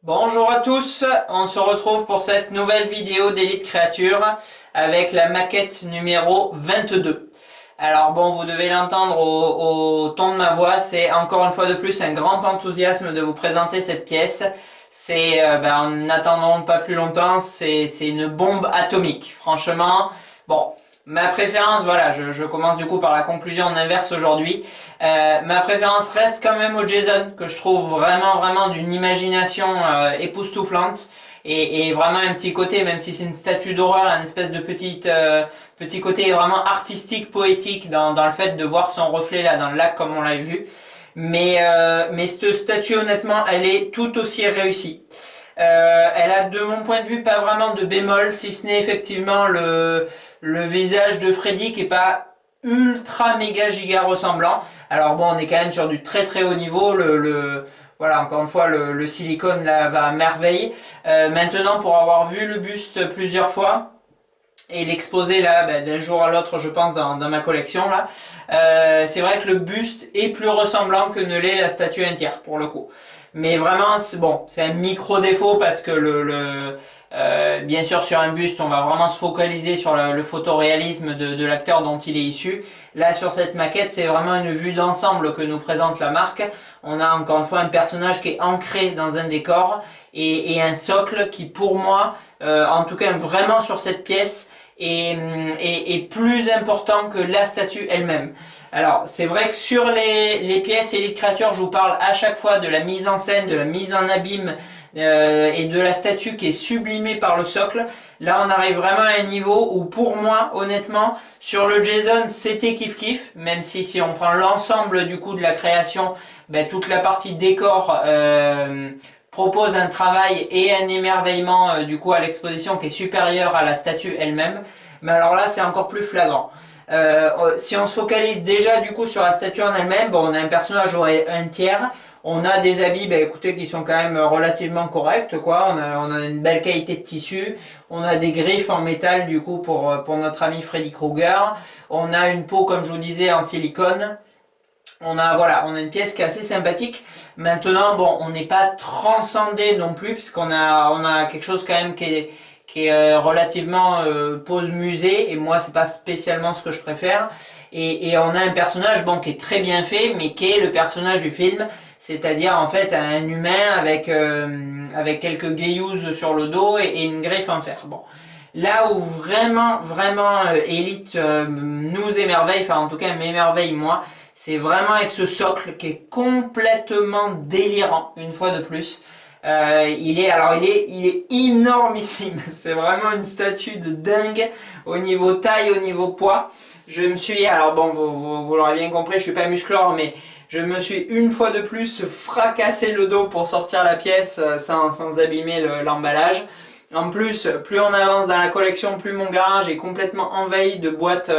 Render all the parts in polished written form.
Bonjour à tous, on se retrouve pour cette nouvelle vidéo d'Elite Creature avec la maquette numéro 22. Alors bon, vous devez l'entendre au ton de ma voix, c'est encore une fois de plus un grand enthousiasme de vous présenter cette pièce. C'est, en n'attendant pas plus longtemps, c'est une bombe atomique. Franchement, bon, ma préférence, voilà, je commence du coup par la conclusion en inverse aujourd'hui. Ma préférence reste quand même au Jason, que je trouve vraiment d'une imagination époustouflante. Et vraiment un petit côté, même si c'est une statue d'horreur, un espèce de petit côté vraiment artistique, poétique dans le fait de voir son reflet là dans le lac comme on l'a vu. Mais cette statue honnêtement, elle est tout aussi réussie. Elle a de mon point de vue pas vraiment de bémol, si ce n'est effectivement le visage de Freddy qui est pas ultra méga giga ressemblant. Alors bon, on est quand même sur du très haut niveau. Voilà, encore une fois, le silicone là va à merveille. Maintenant, pour avoir vu le buste plusieurs fois et l'exposer là d'un jour à l'autre, je pense dans ma collection là, c'est vrai que le buste est plus ressemblant que ne l'est la statue entière pour le coup. Mais vraiment, c'est un micro défaut parce que bien sûr sur un buste, on va vraiment se focaliser sur le photoréalisme de l'acteur dont il est issu. Là, sur cette maquette, c'est vraiment une vue d'ensemble que nous présente la marque. On a encore une fois un personnage qui est ancré dans un décor et un socle qui, pour moi, en tout cas vraiment sur cette pièce, est plus important que la statue elle-même. Alors, c'est vrai que sur les pièces Elite Creature, je vous parle à chaque fois de la mise en scène, de la mise en abîme et de la statue qui est sublimée par le socle. Là, on arrive vraiment à un niveau où, pour moi, honnêtement, sur le Jason, c'était kiff-kiff, même si on prend l'ensemble du coup de la création, toute la partie décor propose un travail et un émerveillement du coup à l'exposition qui est supérieur à la statue elle-même. Mais alors là, c'est encore plus flagrant. Si on se focalise déjà du coup sur la statue en elle-même, bon, on a un personnage un tiers, on a des habits, écoutez, qui sont quand même relativement corrects, quoi. On a une belle qualité de tissu, on a des griffes en métal du coup pour notre ami Freddy Krueger, on a une peau comme je vous disais en silicone. On a une pièce qui est assez sympathique. Maintenant, bon, on n'est pas transcendé non plus puisqu'on a quelque chose quand même qui est relativement pose musée et moi c'est pas spécialement ce que je préfère et on a un personnage bon qui est très bien fait mais qui est le personnage du film, c'est-à-dire en fait un humain avec quelques guéouses sur le dos et une griffe en fer. Bon. Là où vraiment Elite nous émerveille, enfin en tout cas m'émerveille moi, c'est vraiment avec ce socle qui est complètement délirant, une fois de plus. Il est énormissime. C'est vraiment une statue de dingue au niveau taille, au niveau poids. Alors bon, vous l'aurez bien compris, je suis pas musclore, mais je me suis une fois de plus fracassé le dos pour sortir la pièce sans abîmer l'emballage. En plus, plus on avance dans la collection, plus mon garage est complètement envahi de boîtes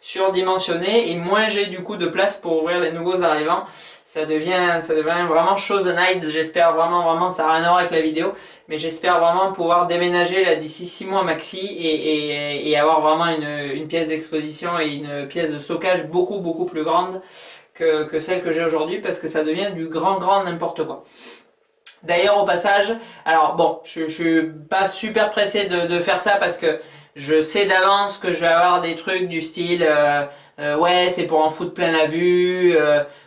surdimensionnées et moins j'ai du coup de place pour ouvrir les nouveaux arrivants. Ça devient vraiment chose night. J'espère vraiment, ça n'a rien à voir avec la vidéo, mais j'espère vraiment pouvoir déménager là d'ici 6 mois maxi et avoir vraiment une pièce d'exposition et une pièce de stockage beaucoup plus grande que celle que j'ai aujourd'hui parce que ça devient du grand n'importe quoi. D'ailleurs au passage, alors bon, je suis pas super pressé de faire ça parce que je sais d'avance que je vais avoir des trucs du style ouais c'est pour en foutre plein la vue,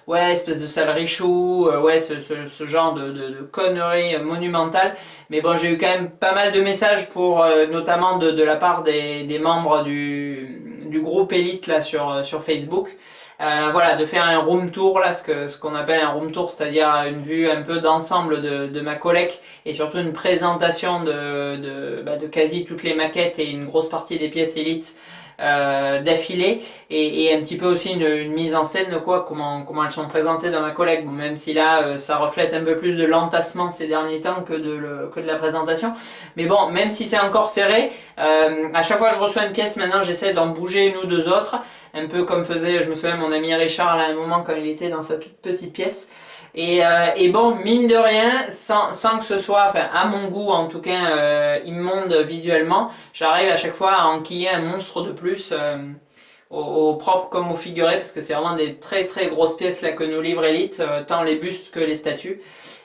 ouais espèce de sale richou, ouais ce genre de conneries monumentales. Mais bon j'ai eu quand même pas mal de messages pour notamment de la part des membres du groupe Elite là sur Facebook. Voilà, de faire un room tour là, ce qu'on appelle un room tour, c'est-à-dire une vue un peu d'ensemble de ma collecte et surtout une présentation de quasi toutes les maquettes et une grosse partie des pièces élites d'affilée et un petit peu aussi une mise en scène de quoi, comment elles sont présentées dans ma collecte. Bon, même si là ça reflète un peu plus de l'entassement ces derniers temps que de la présentation. Mais bon, même si c'est encore serré, à chaque fois que je reçois une pièce maintenant j'essaie d'en bouger une ou deux autres, un peu comme faisait, je me souviens, mon ami Richard là, à un moment quand il était dans sa toute petite pièce. Et bon, mine de rien, sans que ce soit, enfin à mon goût en tout cas, immonde visuellement, j'arrive à chaque fois à enquiller un monstre de plus au propre comme au figuré, parce que c'est vraiment des très grosses pièces là que nous livre Elite, tant les bustes que les statues.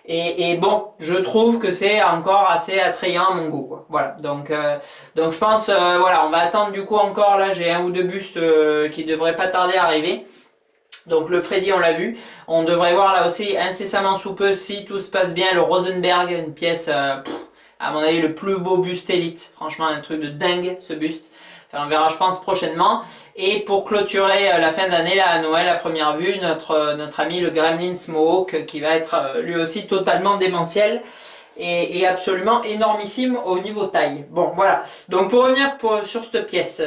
Et bon, je trouve que c'est encore assez attrayant à mon goût, quoi. Voilà, donc je pense, voilà, on va attendre du coup encore, là j'ai un ou deux bustes qui devraient pas tarder à arriver. Donc le Freddy on l'a vu, on devrait voir là aussi incessamment sous peu si tout se passe bien le Rosenberg, une pièce, à mon avis le plus beau buste élite, franchement un truc de dingue ce buste. Enfin, on verra je pense prochainement. Et pour clôturer la fin d'année là à Noël à première vue, notre ami le Gremlins Mohawk qui va être lui aussi totalement démentiel. Et absolument énormissime au niveau taille. Bon, voilà. Donc pour revenir sur cette pièce,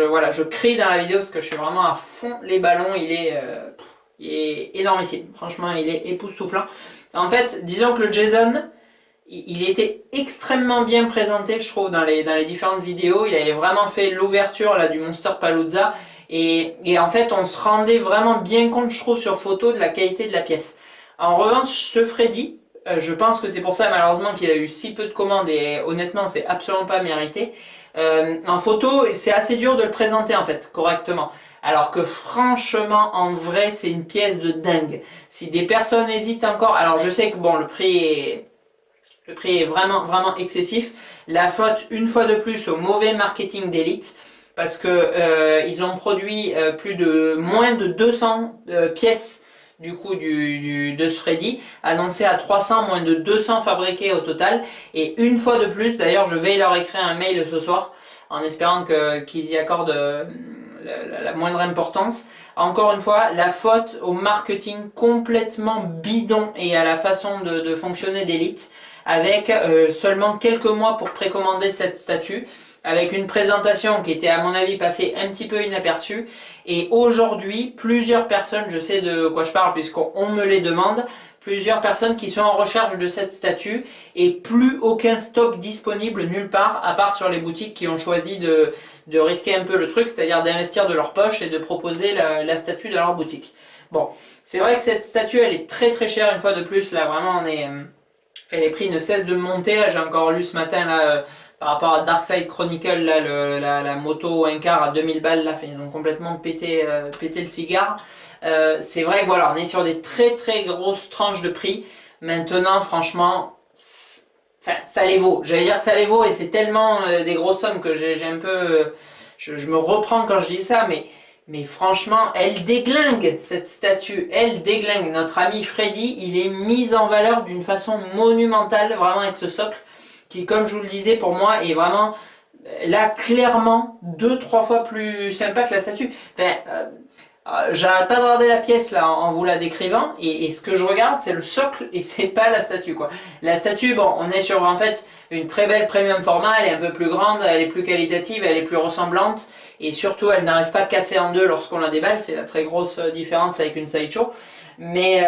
voilà, je crie dans la vidéo parce que je suis vraiment à fond les ballons. Il est énormissime. Franchement, il est époustouflant. En fait, disons que le Jason, il était extrêmement bien présenté, je trouve, dans les différentes vidéos. Il avait vraiment fait l'ouverture là du Monster Palooza. Et en fait, on se rendait vraiment bien compte, je trouve, sur photo de la qualité de la pièce. En revanche, ce Freddy, je pense que c'est pour ça malheureusement qu'il a eu si peu de commandes et honnêtement c'est absolument pas mérité. En photo c'est assez dur de le présenter en fait correctement. Alors que franchement en vrai c'est une pièce de dingue. Si des personnes hésitent encore, alors je sais que bon le prix est vraiment vraiment excessif. La faute une fois de plus au mauvais marketing d'Elite. Parce que ils ont produit moins de 200 pièces du coup de ce Freddy, annoncé à 300, moins de 200 fabriqués au total. Et une fois de plus, d'ailleurs je vais leur écrire un mail ce soir, en espérant qu'ils y accordent la moindre importance. Encore une fois, la faute au marketing complètement bidon et à la façon de fonctionner d'Elite, avec seulement quelques mois pour précommander cette statue, avec une présentation qui était à mon avis passée un petit peu inaperçue. Et aujourd'hui, plusieurs personnes, je sais de quoi je parle puisqu'on me les demande, plusieurs personnes qui sont en recherche de cette statue et plus aucun stock disponible nulle part, à part sur les boutiques qui ont choisi de risquer un peu le truc, c'est-à-dire d'investir de leur poche et de proposer la statue dans leur boutique. Bon, c'est vrai que cette statue, elle est très très chère une fois de plus, là vraiment les prix ne cessent de monter, là j'ai encore lu ce matin là par rapport à Darkside Chronicle, là, la moto 1 quart à 2000 balles, là, ils ont complètement pété le cigare. C'est vrai que voilà, on est sur des très très grosses tranches de prix. Maintenant, franchement, ça les vaut. J'allais dire ça les vaut et c'est tellement des grosses sommes que j'ai un peu... je me reprends quand je dis ça, mais franchement, elle déglingue cette statue, elle déglingue. Notre ami Freddy, il est mis en valeur d'une façon monumentale, vraiment avec ce socle, qui, comme je vous le disais, pour moi, est vraiment, là, clairement, 2-3 fois plus sympa que la statue. Enfin, j'arrête pas de regarder la pièce, là, en vous la décrivant, et ce que je regarde, c'est le socle, et c'est pas la statue, quoi. La statue, bon, on est sur, en fait, une très belle premium format, elle est un peu plus grande, elle est plus qualitative, elle est plus ressemblante, et surtout, elle n'arrive pas cassée en deux lorsqu'on la déballe, c'est la très grosse différence avec une sideshow. Mais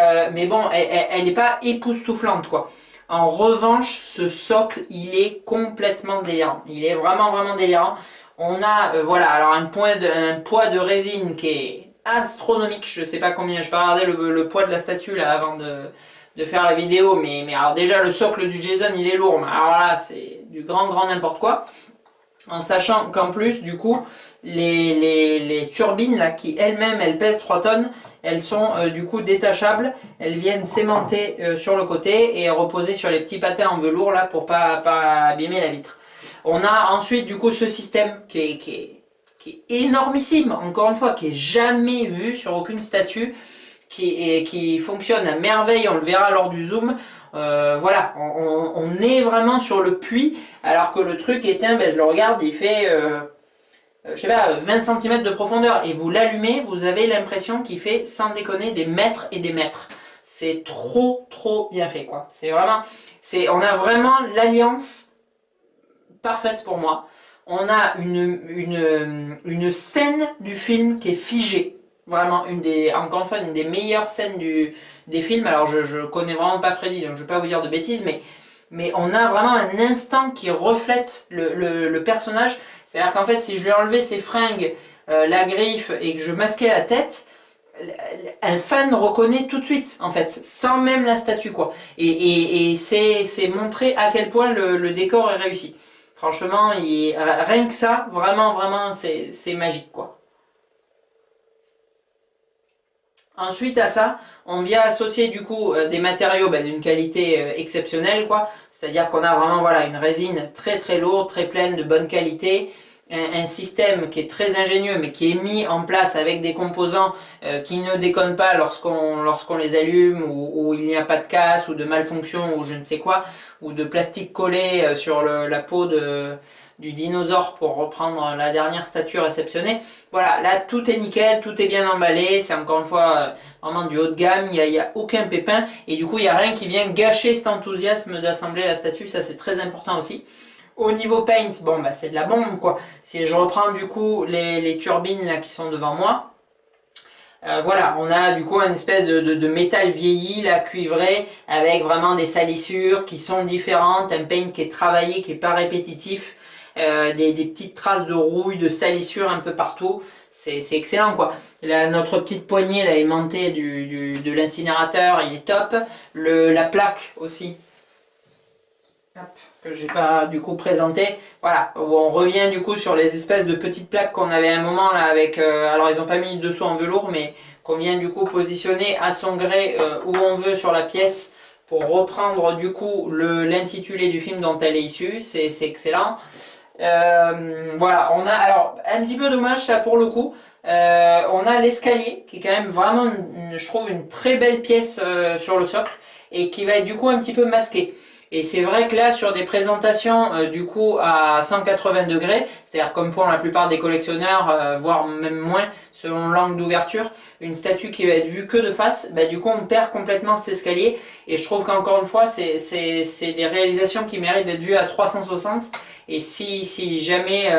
bon, elle n'est pas époustouflante, quoi. En revanche, ce socle, il est complètement délirant. Il est vraiment, vraiment délirant. On a, voilà, alors un poids de résine qui est astronomique. Je sais pas combien, je vais pas regarder le poids de la statue là avant de faire la vidéo. Mais alors déjà, le socle du Jason, il est lourd. Mais alors là, c'est du grand n'importe quoi. En sachant qu'en plus, du coup, les turbines là, qui elles-mêmes, elles pèsent 3 tonnes, elles sont du coup détachables, elles viennent s'aimanter sur le côté et reposer sur les petits patins en velours là pour pas abîmer la vitre. On a ensuite du coup ce système qui est énormissime, encore une fois, qui est jamais vu sur aucune statue, qui fonctionne à merveille, on le verra lors du zoom. Voilà, on est vraiment sur le puits, alors que le truc éteint, ben, je le regarde, il fait je sais pas, 20 cm de profondeur, et vous l'allumez, vous avez l'impression qu'il fait, sans déconner, des mètres et des mètres. C'est trop bien fait, quoi. C'est vraiment, on a vraiment l'alliance parfaite pour moi. On a une scène du film qui est figée. Vraiment, encore une fois, une des meilleures scènes des films. Alors, je connais vraiment pas Freddy, donc je vais pas vous dire de bêtises, mais on a vraiment un instant qui reflète le personnage. C'est-à-dire qu'en fait, si je lui enlevais ses fringues, la griffe, et que je masquais la tête, un fan reconnaît tout de suite, en fait, sans même la statue, quoi. Et c'est montrer à quel point le décor est réussi. Franchement, rien que ça, vraiment, c'est magique, quoi. Ensuite à ça, on vient associer du coup des matériaux d'une qualité exceptionnelle, quoi. C'est-à-dire qu'on a vraiment voilà une résine très très lourde, très pleine, de bonne qualité. Un système qui est très ingénieux mais qui est mis en place avec des composants qui ne déconnent pas lorsqu'on les allume, ou il n'y a pas de casse ou de malfonction ou je ne sais quoi, ou de plastique collé sur la peau du dinosaure, pour reprendre la dernière statue réceptionnée. Voilà, là tout est nickel, tout est bien emballé, c'est encore une fois vraiment du haut de gamme, il y a aucun pépin, et du coup il n'y a rien qui vient gâcher cet enthousiasme d'assembler la statue, ça c'est très important aussi. Au niveau paint, bon bah c'est de la bombe quoi. Si je reprends du coup les turbines là qui sont devant moi, voilà, on a du coup une espèce de métal vieilli là, cuivré, avec vraiment des salissures qui sont différentes, un paint qui est travaillé, qui est pas répétitif, des petites traces de rouille, de salissures un peu partout. C'est excellent quoi. Là, notre petite poignée là, aimantée de l'incinérateur, il est top. La plaque aussi. Hop, que j'ai pas du coup présenté, voilà, où on revient du coup sur les espèces de petites plaques qu'on avait à un moment là avec, alors ils ont pas mis dessous en velours, mais qu'on vient du coup positionner à son gré où on veut sur la pièce, pour reprendre du coup l'intitulé du film dont elle est issue, c'est excellent. Voilà, on a, alors un petit peu dommage ça pour le coup, on a l'escalier qui est quand même vraiment, je trouve, une très belle pièce sur le socle, et qui va être du coup un petit peu masqué. Et c'est vrai que là, sur des présentations du coup à 180 degrés, c'est-à-dire comme font la plupart des collectionneurs, voire même moins selon l'angle d'ouverture, une statue qui va être vue que de face, du coup on perd complètement cet escalier. Et je trouve qu'encore une fois, c'est des réalisations qui méritent d'être vues à 360. Et si jamais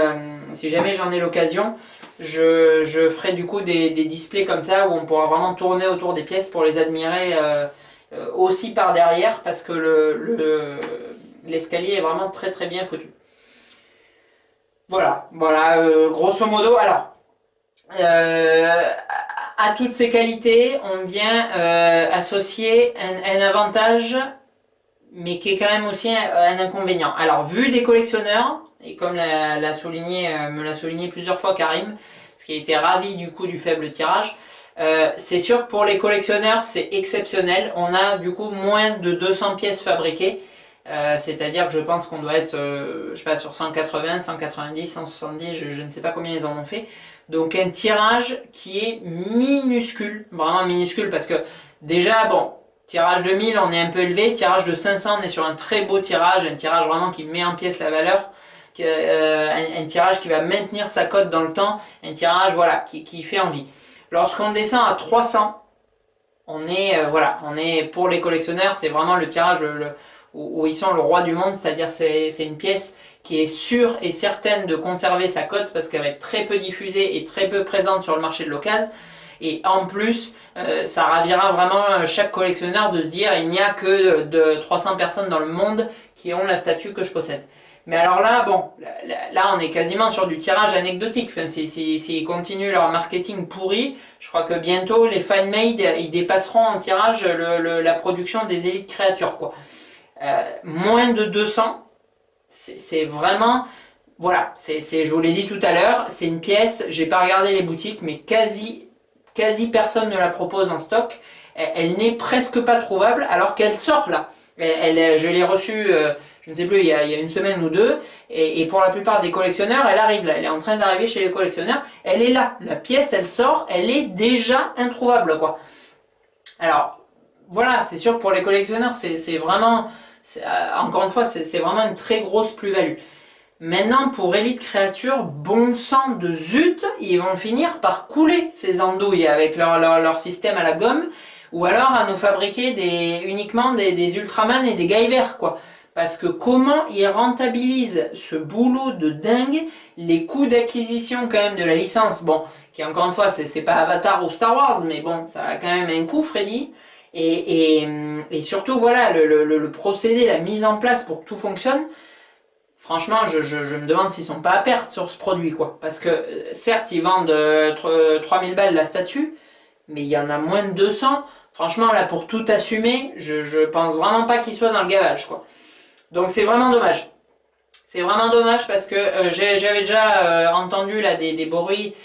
j'en ai l'occasion, je ferai du coup des displays comme ça, où on pourra vraiment tourner autour des pièces pour les admirer aussi par derrière, parce que l'escalier est vraiment très très bien foutu. Voilà, grosso modo. Alors, à toutes ces qualités, on vient associer un avantage, mais qui est quand même aussi un inconvénient. Alors, vu des collectionneurs, et comme me l'a souligné plusieurs fois Karim, parce qu'il était ravi du coup du faible tirage, c'est sûr que pour les collectionneurs c'est exceptionnel. On a du coup moins de 200 pièces fabriquées, c'est-à-dire que je pense qu'on doit être je sais pas, sur 180, 190, 170, je ne sais pas combien ils en ont fait. Donc un tirage qui est minuscule, vraiment minuscule, parce que déjà bon, tirage de 1000 on est un peu élevé, tirage de 500 on est sur un très beau tirage, un tirage vraiment qui met en pièces la valeur. Un tirage qui va maintenir sa cote dans le temps, un tirage voilà qui fait envie. Lorsqu'on descend à 300, on est pour les collectionneurs, c'est vraiment le tirage où ils sont le roi du monde, c'est-à-dire c'est une pièce qui est sûre et certaine de conserver sa cote, parce qu'elle va être très peu diffusée et très peu présente sur le marché de l'occasion. Et en plus, ça ravira vraiment chaque collectionneur de se dire il n'y a que de 300 personnes dans le monde qui ont la statue que je possède. Mais alors là, bon, là on est quasiment sur du tirage anecdotique. Enfin, s'ils continuent leur marketing pourri, je crois que bientôt les fan-made, ils dépasseront en tirage la production des élites créatures, quoi. Moins de 200, c'est vraiment... Voilà, je vous l'ai dit tout à l'heure, c'est une pièce, j'ai pas regardé les boutiques, mais quasi personne ne la propose en stock. Elle n'est presque pas trouvable, alors qu'elle sort là. Je l'ai reçue, je ne sais plus, il y a une semaine ou deux, et pour la plupart des collectionneurs, elle arrive là, elle est en train d'arriver chez les collectionneurs, elle est là, la pièce elle sort, elle est déjà introuvable, quoi. Alors, voilà, c'est sûr que pour les collectionneurs, c'est vraiment, encore une fois, c'est vraiment une très grosse plus-value. Maintenant, pour Elite Créature, bon sang de zut, ils vont finir par couler ces andouilles avec leur système à la gomme, ou alors à nous fabriquer uniquement des Ultraman et des Guyver, quoi. Parce que comment ils rentabilisent ce boulot de dingue, les coûts d'acquisition quand même de la licence, bon, qui encore une fois, c'est pas Avatar ou Star Wars, mais bon, ça a quand même un coût, Freddy. Et surtout, voilà, le procédé, la mise en place pour que tout fonctionne. Franchement, je me demande s'ils sont pas à perte sur ce produit, quoi. Parce que, certes, ils vendent 3000 balles la statue, mais il y en a moins de 200. Franchement, là, pour tout assumer, je pense vraiment pas qu'ils soient dans le gavage, quoi. Donc c'est vraiment dommage. C'est vraiment dommage parce que j'avais déjà entendu là des bruits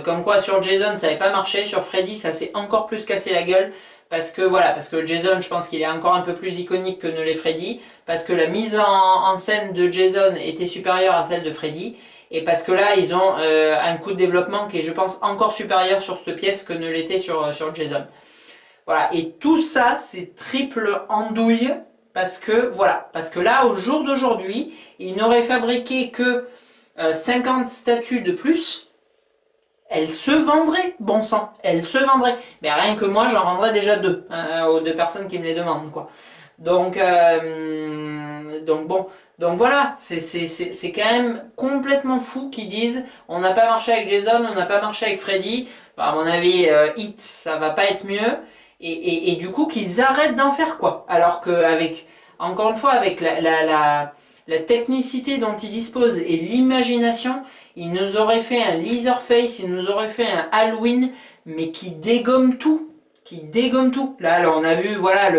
comme quoi sur Jason ça n'avait pas marché, sur Freddy ça s'est encore plus cassé la gueule. Parce que voilà, parce que Jason, je pense qu'il est encore un peu plus iconique que ne l'est Freddy, parce que la mise en scène de Jason était supérieure à celle de Freddy, et parce que là, ils ont un coût de développement qui est, je pense, encore supérieur sur cette pièce que ne l'était sur Jason. Voilà, et tout ça, c'est triple andouille, parce que là, au jour d'aujourd'hui, ils n'auraient fabriqué que 50 statues de plus. Elle se vendrait, bon sang, elle se vendrait. Mais rien que moi, j'en vendrais déjà deux, aux deux personnes qui me les demandent, quoi. Donc bon, donc voilà, c'est quand même complètement fou qu'ils disent on n'a pas marché avec Jason, on n'a pas marché avec Freddy. Bah, à mon avis, Hit, ça va pas être mieux. Et du coup, qu'ils arrêtent d'en faire, quoi. Alors qu'avec, encore une fois, avec la technicité dont ils disposent et l'imagination, ils nous auraient fait un Leatherface, ils nous auraient fait un Halloween, mais qui dégomme tout. Qui dégomme tout. Là, alors, on a vu, voilà,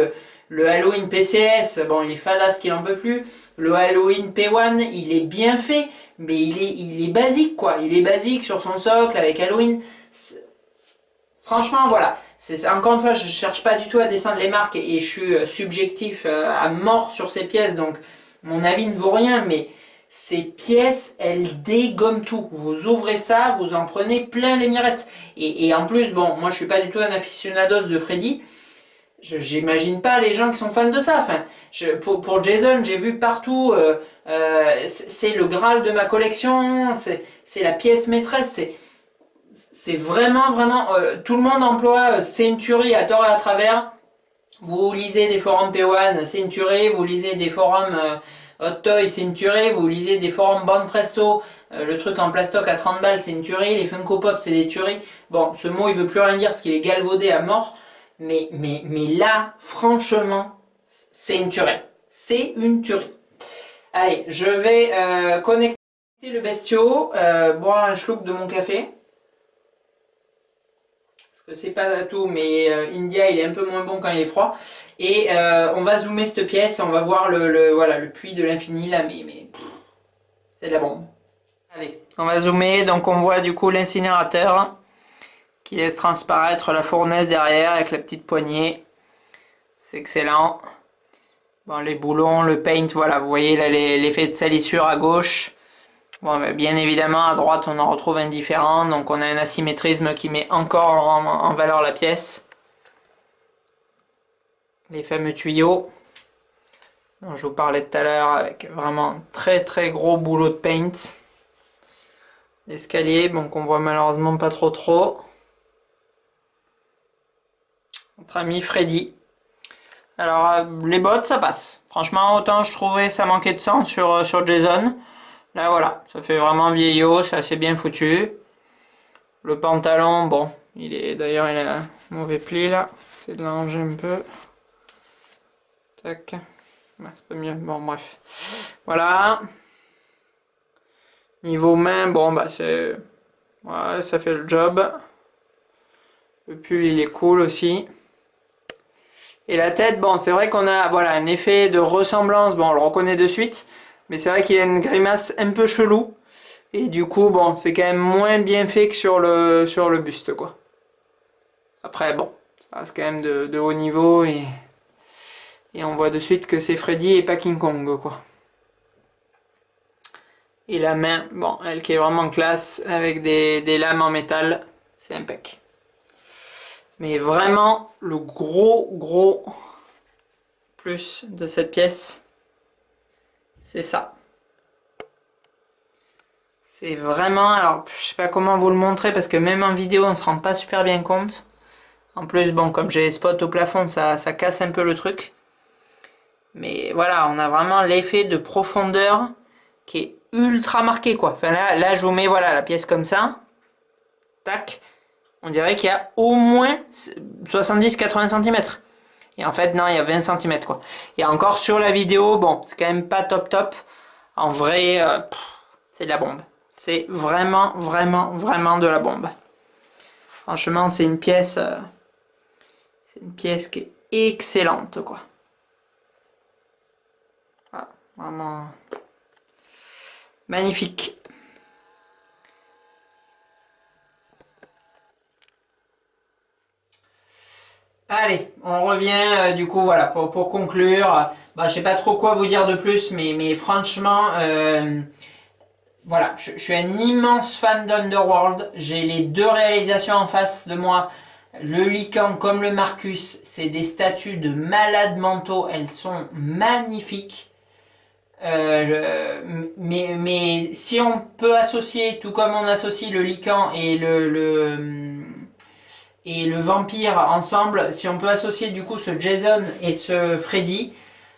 le Halloween PCS, bon, il est fadasse qu'il en peut plus. Le Halloween P1, il est bien fait, mais il est basique, quoi. Il est basique sur son socle avec Halloween. Franchement, voilà. Encore une fois, je cherche pas du tout à descendre les marques et je suis subjectif à mort sur ces pièces, donc mon avis ne vaut rien, mais ces pièces, elles dégomment tout. Vous ouvrez ça, vous en prenez plein les mirettes. Et en plus, bon, moi je suis pas du tout un aficionados de Freddy. J'imagine pas les gens qui sont fans de ça. Enfin, pour Jason, j'ai vu partout, c'est le Graal de ma collection, c'est la pièce maîtresse, c'est vraiment, tout le monde emploie Century à tort et à travers. Vous lisez des forums P1, c'est une tuerie. Vous lisez des forums Hot Toy, c'est une tuerie. Vous lisez des forums Band Presto, le truc en plastoc à 30 balles, c'est une tuerie. Les Funko Pop, c'est des tueries. Bon, ce mot, il veut plus rien dire parce qu'il est galvaudé à mort. Mais là, franchement, c'est une tuerie. C'est une tuerie. Allez, je vais connecter le bestiau, boire un schluck de mon café. Parce que c'est pas tout, mais India il est un peu moins bon quand il est froid. Et on va zoomer cette pièce, on va voir voilà, le puits de l'infini là, mais c'est de la bombe. Allez, on va zoomer, donc on voit du coup l'incinérateur qui laisse transparaître la fournaise derrière avec la petite poignée. C'est excellent. Bon, les boulons, le paint, voilà, vous voyez là l'effet de salissure à gauche. Bon, ben, bien évidemment, à droite, on en retrouve un différent, donc on a un asymétrisme qui met encore en valeur la pièce. Les fameux tuyaux dont je vous parlais tout à l'heure, avec vraiment très très gros boulot de paint. L'escalier, bon, qu'on voit malheureusement pas trop. Notre ami Freddy. Alors, les bottes, ça passe. Franchement, autant je trouvais ça manquait de sang sur Jason. Là, voilà, ça fait vraiment vieillot, c'est assez bien foutu. Le pantalon, bon, d'ailleurs, il a un mauvais pli, là. C'est de l'enlever un peu. Tac. Ouais, c'est pas mieux. Bon, bref. Voilà. Niveau main, bon, bah, c'est... Ouais, ça fait le job. Le pull, il est cool aussi. Et la tête, bon, c'est vrai qu'on a, voilà, un effet de ressemblance. Bon, on le reconnaît de suite. Mais c'est vrai qu'il a une grimace un peu chelou. Et du coup, bon, c'est quand même moins bien fait que sur le buste, quoi. Après, bon, ça reste quand même de haut niveau et on voit de suite que c'est Freddy et pas King Kong, quoi. Et la main, bon, elle qui est vraiment classe avec des lames en métal, c'est impec. Mais vraiment, le gros plus de cette pièce, c'est ça. C'est vraiment, alors je sais pas comment vous le montrer parce que même en vidéo on se rend pas super bien compte. En plus, bon, comme j'ai les spots au plafond, ça casse un peu le truc. Mais voilà, on a vraiment l'effet de profondeur qui est ultra marqué, quoi. Enfin là je vous mets, voilà, la pièce comme ça. Tac. On dirait qu'il y a au moins 70-80 cm. Et en fait, non, il y a 20 cm, quoi. Et encore sur la vidéo, bon, c'est quand même pas top. En vrai, c'est de la bombe. C'est vraiment de la bombe. Franchement, c'est une pièce qui est excellente, quoi. Voilà, vraiment magnifique. allez, on revient du coup voilà pour conclure. Bah, je sais pas trop quoi vous dire de plus, mais franchement, voilà, je suis un immense fan d'Underworld. J'ai les deux réalisations en face de moi. Le Lycan comme le Marcus, c'est des statues de malades mentaux. Elles sont magnifiques. Mais si on peut associer, tout comme on associe le Lycan et le vampire ensemble, si on peut associer du coup ce Jason et ce Freddy,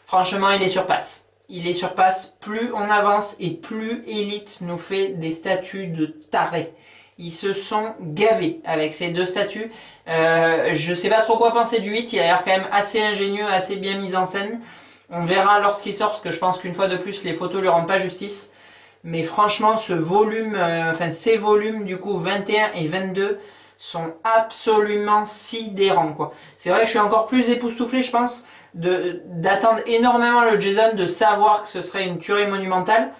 franchement il les surpasse. Il les surpasse, plus on avance et plus Elite nous fait des statues de tarés. Ils se sont gavés avec ces deux statues. Je sais pas trop quoi penser du 8, il a l'air quand même assez ingénieux, assez bien mis en scène. On verra lorsqu'il sort, parce que je pense qu'une fois de plus, les photos lui rendent pas justice. Mais franchement, ce volume, ces volumes du coup 21 et 22 sont absolument sidérants, quoi. C'est vrai que je suis encore plus époustouflé, je pense, d'attendre énormément le Jason, de savoir que ce serait une tuerie monumentale.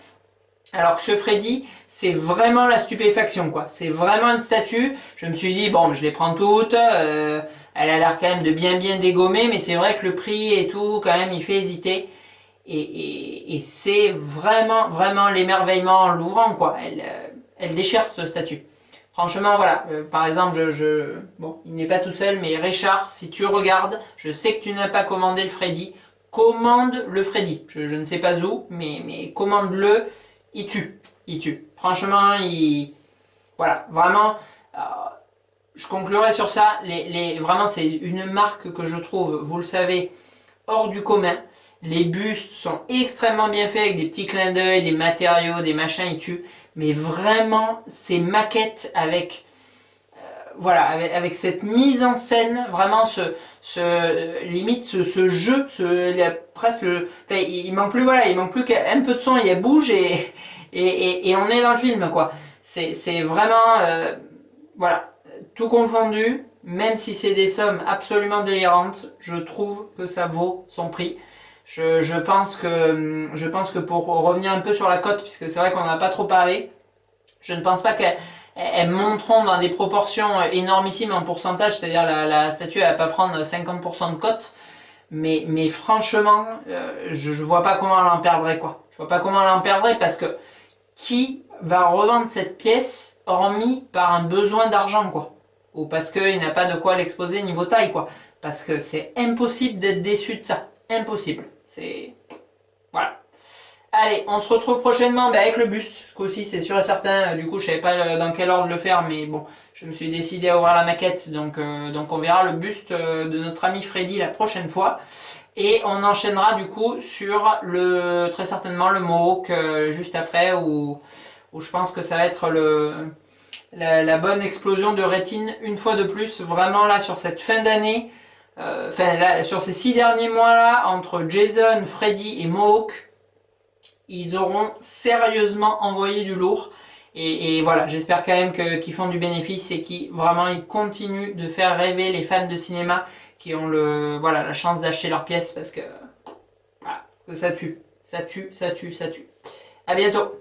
Alors que ce Freddy, c'est vraiment la stupéfaction, quoi. C'est vraiment une statue. Je me suis dit, bon, je les prends toutes. Elle a l'air quand même de bien dégommer, mais c'est vrai que le prix et tout, quand même, il fait hésiter. Et c'est vraiment l'émerveillement en l'ouvrant, quoi. Elle déchire cette statue. Franchement, voilà. Par exemple, bon, il n'est pas tout seul, mais Richard, si tu regardes, je sais que tu n'as pas commandé le Freddy. Commande le Freddy. Je ne sais pas où, mais commande-le. Il tue. Franchement, voilà, vraiment. Je conclurai sur ça. Vraiment, c'est une marque que je trouve, vous le savez, hors du commun. Les bustes sont extrêmement bien faits avec des petits clins d'œil, des matériaux, des machins, ils tuent. Mais vraiment, ces maquettes avec, voilà, avec cette mise en scène, vraiment limite ce jeu, il y a presque, enfin, il manque plus, voilà, il manque plus qu'un peu de son, il bouge et on est dans le film, quoi. C'est vraiment, voilà, tout confondu, même si c'est des sommes absolument délirantes, je trouve que ça vaut son prix. Je pense que pour revenir un peu sur la cote, puisque c'est vrai qu'on n'a pas trop parlé, je ne pense pas qu'elles monteront dans des proportions énormissimes en pourcentage, c'est-à-dire la statue elle va pas prendre 50% de cote, mais franchement, je vois pas comment elle en perdrait, quoi. Je vois pas comment elle en perdrait, parce que qui va revendre cette pièce hormis par un besoin d'argent, quoi, ou parce qu'il n'a pas de quoi l'exposer niveau taille, quoi, parce que c'est impossible d'être déçu de ça, impossible, c'est, voilà. Allez, on se retrouve prochainement avec le buste, ce coup-ci c'est sûr et certain, du coup je savais pas dans quel ordre le faire, mais bon, je me suis décidé à ouvrir la maquette, donc on verra le buste de notre ami Freddy la prochaine fois. Et on enchaînera du coup sur très certainement le Mohawk juste après, où je pense que ça va être la bonne explosion de rétine une fois de plus, vraiment là sur cette fin d'année, là sur ces 6 derniers mois là, entre Jason, Freddy et Mohawk, ils auront sérieusement envoyé du lourd. Et voilà, j'espère quand même qu'ils font du bénéfice et qu'ils vraiment ils continuent de faire rêver les fans de cinéma qui ont la chance d'acheter leurs pièces, parce que ça tue. À bientôt.